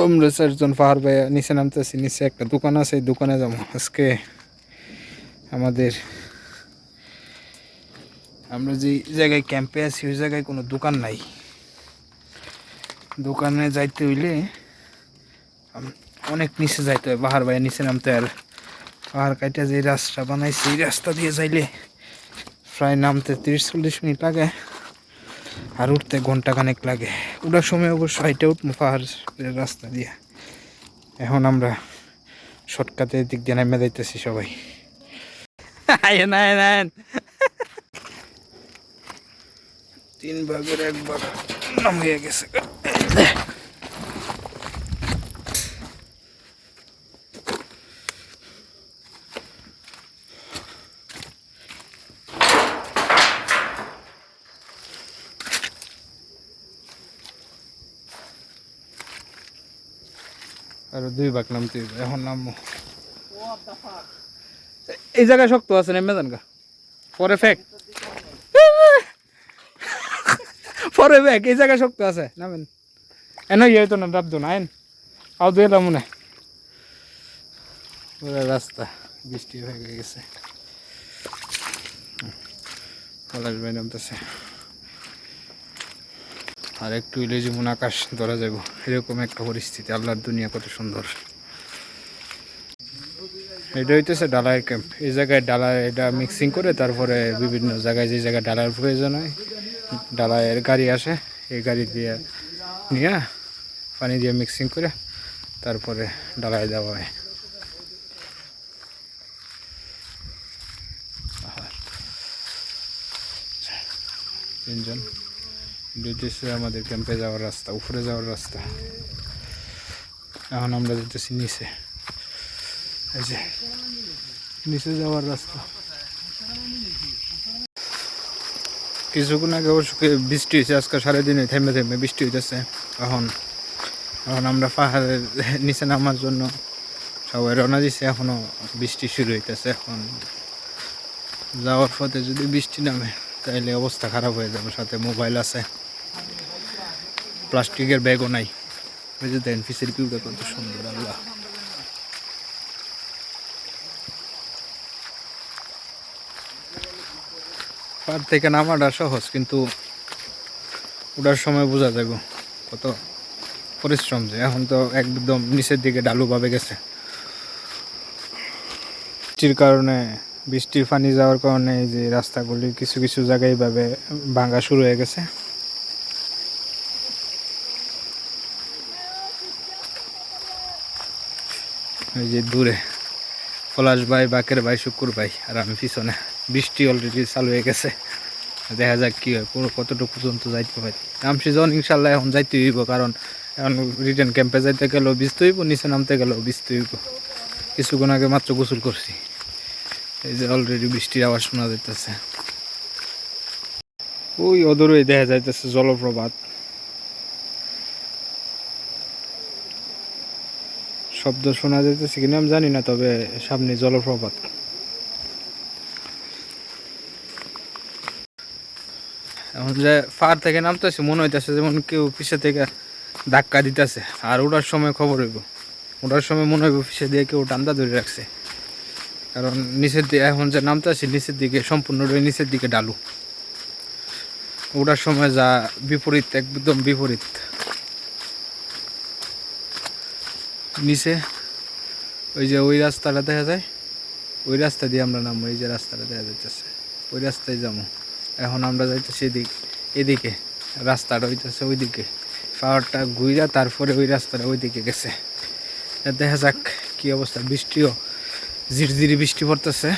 আমরা চারজন পাহাড় ভাইয়া নিচে নামতেছি। নিচে একটা দোকান আছে, এই দোকানে যাবো আজকে। আমাদের আমরা যে জায়গায় ক্যাম্পে আছি ওই জায়গায় কোনো দোকান নাই। দোকানে যাইতে হইলে অনেক নিচে যাইতে হয়, পাহাড় ভাইয়া নিচে নামতে। আর পাহাড় কাইটা যে রাস্তা বানাইছে এই রাস্তা দিয়ে যাইলে প্রায় নামতে 30-40 মিনিট লাগে, আর উঠতে ঘন্টাখানেক লাগে। ওটার সময় অবশ্য হাইটে উঠবো পাহাড়ের রাস্তা দিয়ে। এখন আমরা শর্টকাটের দিক দিয়ে নামে যাইতেছি সবাই। আয়েন আয়েন আয়েন, 3 ভাগের 1 ভাগ নামিয়ে গেছে। আরো 2 ভাগ নামতে হবে, এখন নামবো। এই জায়গায় শক্ত আছে, নেমে যান গা, পরে ফেক পরে ব্যাগ। এই জায়গায় শক্ত আছে, নামেন। এন ইয়ে তো না, ডাবদো না আইন, আও দুয়ে মনে পুরো রাস্তা বৃষ্টি হয়ে গেছে। পলাশ ভাই নামতেছে। আর একটু ইলে যেমন আকাশ ধরা যাব, এরকম একটা পরিস্থিতি। আল্লাহর দুনিয়া কত সুন্দর। এটা হইতেছে ডালার ক্যাম্প। এই জায়গায় ডালার এটা মিক্সিং করে তারপরে বিভিন্ন জায়গায় যে জায়গায় ডালার প্রয়োজন হয় ডালায়ের গাড়ি আসে, এই গাড়ি দিয়ে নিয়ে পানি দিয়ে মিক্সিং করে তারপরে ডালায় দেওয়া হয়। তিনজন দুইতেছে আমাদের ক্যাম্পে যাওয়ার রাস্তা, উপরে যাওয়ার রাস্তা। এখন আমরা যেতেছি নিচে, এই যে নিচে যাওয়ার রাস্তা। কিছুক্ষণ আগে অবশ্য বৃষ্টি হয়েছে, আজকে সারাদিনে থেমে থেমে বৃষ্টি হইতেছে। এখন আমরা পাহাড়ের নিচে নামার জন্য সবাই রওনা দিচ্ছে। এখনও বৃষ্টি শুরু হইতেছে। এখন যাওয়ার পথে যদি বৃষ্টি নামে তাইলে অবস্থা খারাপ হয়ে যাবে। সাথে মোবাইল আছে, প্লাস্টিকের ব্যাগও নাই। ওই যে দেন ফিসের ভিউটা কত সুন্দর। আল্লাহ, পাহাড় থেকে নামাটা সহজ, কিন্তু ওঠার সময় বোঝা যাবে কত পরিশ্রম। যে এখন তো একদম নিচের দিকে ঢালুভাবে গেছে বৃষ্টির কারণে। বৃষ্টির পানি যাওয়ার কারণে এই যে রাস্তাগুলি কিছু কিছু জায়গায় এইভাবে ভাঙা শুরু হয়ে গেছে। এই যে দূরে পলাশ ভাই, বাকের ভাই, শুকুর ভাই, আর আমি পিছনে। বৃষ্টি অলরেডি চালু হয়ে গেছে, দেখা যাক কি হয়, পুরো কতটুকু পর্যন্ত যাইতে পারি। নামছি যখন ইনশাল্লাহ এখন যাইতে হইব, কারণ এখন রিটার্ন ক্যাম্পে যাইতে গেলেও ভিজতে হইব, নিচে নামতে গেলেও ভিজতে হইব। কিছুক্ষণ আগে মাত্র গোসল করছি। এই যে অলরেডি বৃষ্টির আওয়াজ শোনা যাইতেছে। ওই অদূরেই দেখা যাইতেছে জলপ্রপাত। শব্দ শোনা যাইতেছে কিনা আমি জানি না, তবে সামনে জলপ্রপাত। এখন যে পাহাড় থেকে নামতেছে মনে হইতেছে যেমন কেউ পিছে থেকে ধাক্কা দিতেছে। আর ওঠার সময় খবর হইব, ওঠার সময় মনে হইব পিছে দিয়ে কেউ টান্দা ধরে রাখছে। কারণ নিচের দিকে এখন যে নামতেছি, নিচের দিকে সম্পূর্ণটাই নিচের দিকে ঢালু। ওঠার সময় যা বিপরীত, একদম বিপরীত। নিচে ওই যে ওই রাস্তাটা দেখা যায়, ওই রাস্তা দিয়ে আমরা নামবো। এই যে রাস্তাটা দেখা যাইতেছে ওই রাস্তায় যাবো। এখন আমরা যাইতেছি এদিকে রাস্তাটা হইতেছে ওইদিকে। পাহাড়টা ঘুইরা তারপরে ওই রাস্তাটা ওইদিকে গেছে। দেখা যাক কি অবস্থা। বৃষ্টিও ঝিরঝিরি বৃষ্টি পড়তেছে।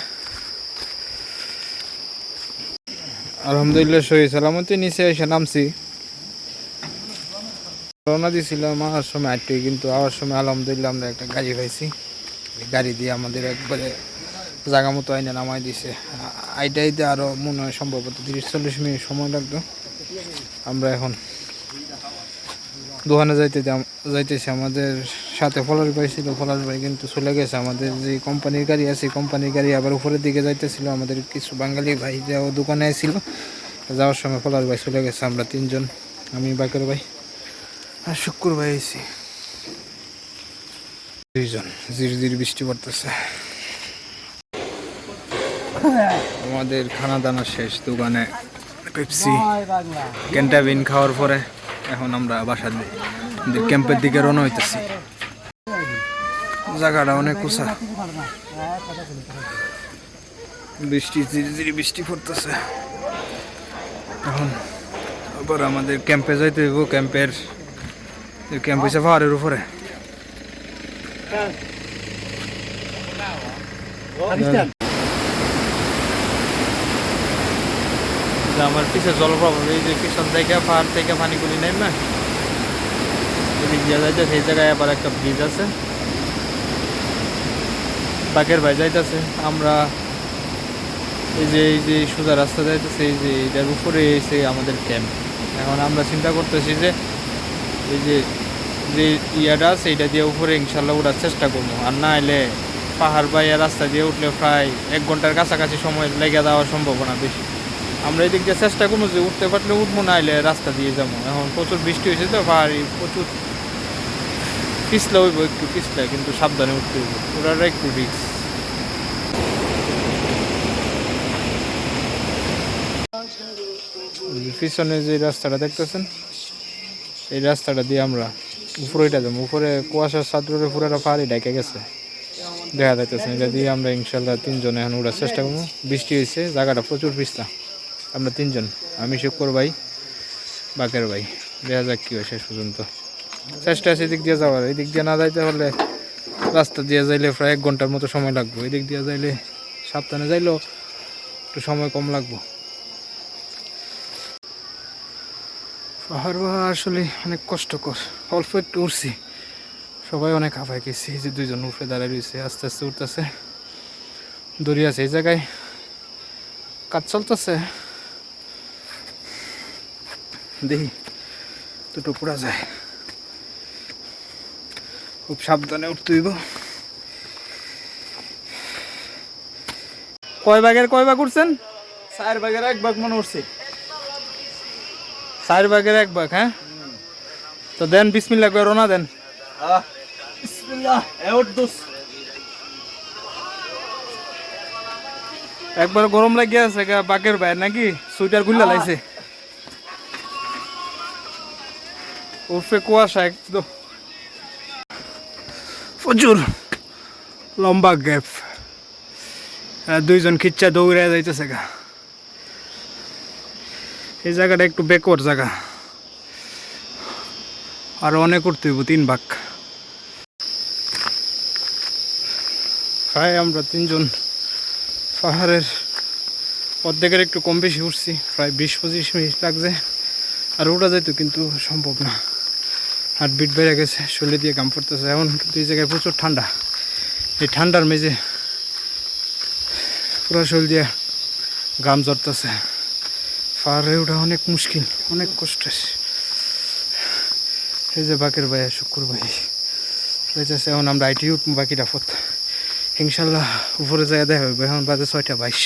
আলহামদুলিল্লাহ সহি সালামতে নিচে এসে নামছি। রওনা দিয়েছিলাম আসার সময় আটটি, কিন্তু আসার সময় আলহামদুলিল্লাহ আমরা একটা গাড়ি পাইছি। গাড়ি দিয়ে আমাদের একবারে জায়গা মতো আইনে নামাই দিছে। আইটাইতে আরও মনে হয় সম্ভবত 30-40 মিনিট সময় লাগতো। আমরা এখন দোকানে যাইতেছি। আমাদের সাথে পলাশ ভাই ছিল, পলাশ ভাই কিন্তু চলে গেছে। আমাদের যে কোম্পানির গাড়ি আছে, কোম্পানির গাড়ি আবার উপরের দিকে যাইতেছিল। আমাদের কিছু বাঙালি ভাই যাও দোকানে আসছিল, যাওয়ার সময় পলাশ ভাই চলে গেছে। আমরা তিনজন, আমি, বাকের ভাই আর শুক্কুর ভাই আইছি। দুইজন ঝিরঝির বৃষ্টি পড়তেছে। আমাদের খানা দানা শেষ, দোকানে পেপসি ক্যান্টাবিন খাওয়ার পরে এখন আমরা বাসার ক্যাম্পের দিকে রওনা হইতেছি। জায়গাটা অনেক উঁচা, বৃষ্টি ঝিরিঝিরি বৃষ্টি পড়তেছে। এখন আবার আমাদের ক্যাম্পে যাইতে হইব। ক্যাম্প হয়েছে পাহাড়ের উপরে। আমার পিছে জলপ্রপাত, এই যে পিছন থেকে পাহাড় থেকে পানিগুলি নেই না, এদিক দিয়ে যাইতে সেই জায়গায় আবার একটা ব্রিজ আছে। বাকের ভাই যাইতেছে, আমরা এই যে সোজা রাস্তা যাইতেছে, এই যে এটার উপরে এসে আমাদের ক্যাম্প। এখন আমরা চিন্তা করতেছি যে এই যে ইয়াটা আছে এটা দিয়ে উপরে ইনশাল্লাহ ওঠার চেষ্টা করবো। আর না এলে পাহাড় বাইয়া রাস্তা দিয়ে উঠলে প্রায় 1 ঘন্টার কাছাকাছি সময় লেগে যাওয়ার সম্ভাবনা বেশি। আমরা এদিক দিয়ে চেষ্টা করবো যে উঠতে পারলে উঠবো, না এলে রাস্তা দিয়ে যাবো। এখন প্রচুর বৃষ্টি হয়েছে তো, পাহাড়ি প্রচুর পিছলে হইব, একটু পিছলে, কিন্তু সাবধানে উঠতে হইব, ওটার একটু রিস্ক। পিছনে যে রাস্তাটা দেখতেছেন, এই রাস্তাটা দিয়ে আমরা উপরেটা যাবো। উপরে কুয়াশার চাদরে পুরোটা পাহাড়ি ঢেকে গেছে, দেখা যাইতেছে। এটা দিয়ে আমরা ইনশাল্লাহ 3 জন এখন ওঠার চেষ্টা করবো। বৃষ্টি হয়েছে, জায়গাটা প্রচুর পিছলা। আমরা 3 জন, আমি শুক্র ভাই, বাকের ভাই। দেখা যাক কী হয় শেষ পর্যন্ত। চেষ্টা আছে এদিক দিয়ে যাওয়ার। এদিক দিয়ে না যাইতে হলে রাস্তা দিয়ে যাইলে প্রায় 1 ঘন্টার মতো সময় লাগবে। এদিক দিয়ে যাইলে সাবধানে যাইলেও একটু সময় কম লাগবো। পাহাড় আসলে অনেক কষ্টকর। অল্প একটু উঠছি, সবাই অনেক হাঁপায় গেছি। এই যে 2 জন উঠে দাঁড়ায় রয়েছে, আস্তে আস্তে উঠতেছে। দড়ি আছে এই জায়গায়, কাজ চলতেছে। দেখি দুটো পড়া যায়, খুব সাবধানে উঠতে হইব। কয় ভাগ উঠছেন? 4 ভাগের 1 ভাগ মনে উঠছে। 4 ভাগের 1 ভাগ। হ্যাঁ, তো দেন বিসমিল্লাহ করে রওনা দেন। বিসমিল্লাহ, এউট দোস। একবার গরম লাগিয়ে আছে বাকের ভাই, নাকি সুইটার গুলা লাইছে। উঠে কুয়াশা একদম, প্রচুর লম্বা গ্যাপ। 2 জন খিচ্চা দৌড়ে যাইতেছে গা। এই জায়গাটা একটু বেকওয়ার্ড জায়গা, আরো অনেক উঠতে হইব। 3 ভাগ। প্রায় আমরা 3 জন পাহাড়ের অর্ধেকের একটু কম বেশি উঠছি, প্রায় 20-25 মিনিট লাগছে। আর ওটা যাইতো কিন্তু সম্ভব না, হার্টবিট বেড়ে গেছে, শরীর দিয়ে ঘাম পড়তেছে। এখন কিন্তু এই জায়গায় প্রচুর ঠান্ডা। এই ঠান্ডার মেঝে পুরো শরীর দিয়ে ঘাম ঝরতেছে। পাহাড়ে ওঠা অনেক মুশকিল, অনেক কষ্ট। এই যে বাকের ভাই, শুক্র ভাই যাইতেছে। এখন আমরা আইটি উঠবো বাকিটা পথ ইনশাল্লাহ। উপরে যায় দেখা হইব। এখন বাজে 6টা 22।